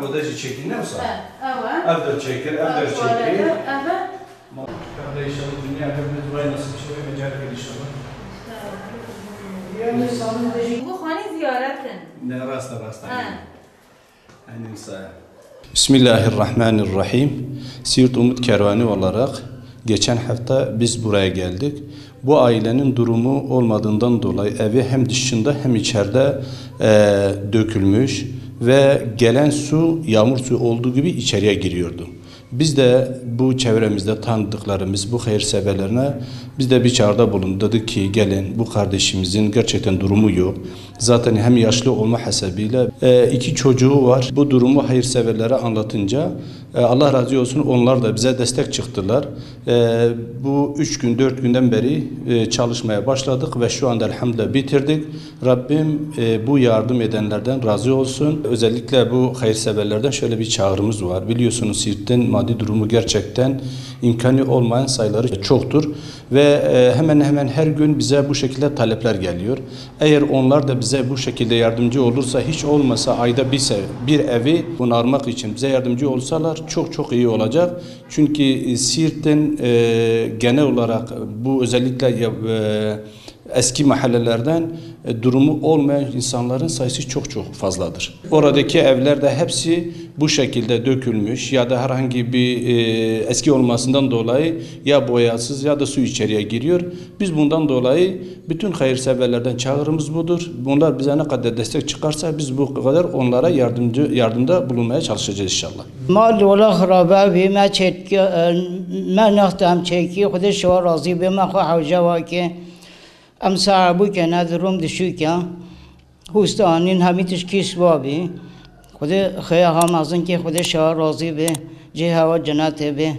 وده çekin ne olsa? Evde çekir, evde çekir. İnşallah dünya hepimiz buraya nasıl bir şey ve mecal inşallah. Bu khani ziyaretin. Ne rasta. Bismillahirrahmanirrahim. Siirt Umut Kervanı olarak geçen hafta biz buraya geldik. Bu ailenin durumu olmadığından dolayı evi hem dışında hem içeride dökülmüş ve gelen su yağmur suyu olduğu gibi içeriye giriyordu. Biz de bu çevremizde tanıdıklarımız, bu hayırseverlerine biz de bir çağrıda bulunduk. Dedik ki gelin bu kardeşimizin gerçekten durumu yok. Zaten hem yaşlı olma hasebiyle 2 çocuğu var. Bu durumu hayırseverlere anlatınca Allah razı olsun onlar da bize destek çıktılar. Bu 3 gün 4 günden beri çalışmaya başladık ve şu anda elhamdülillah bitirdik. Rabbim bu yardım edenlerden razı olsun. Özellikle bu hayırseverlerden şöyle bir çağrımız var. Biliyorsunuz Siirt'in maddi durumu gerçekten imkanı olmayan sayıları çoktur ve hemen hemen her gün bize bu şekilde talepler geliyor. Eğer onlar da bize bu şekilde yardımcı olursa, hiç olmasa ayda bir evi onarmak için bize yardımcı olsalar çok iyi olacak. Çünkü Siirt'in genel olarak bu özellikle eski mahallelerden durumu olmayan insanların sayısı çok fazladır. Oradaki evler de hepsi bu şekilde dökülmüş ya da herhangi bir eski olmasından dolayı ya boyasız ya da su içeriye giriyor. Biz bundan dolayı bütün hayırseverlerden çağrımız budur. Bunlar bize ne kadar destek çıkarsa biz bu kadar onlara yardımda bulunmaya çalışacağız inşallah. Mal ola harabe bi ma çetki ma nahtam çeki xude şo razı bi ma havjava ki ام صعبو که ندارم دشو که هستانین همی تشکیش وابی خود خیلی هم از این که خود شاه راضی به جه هوا جنت به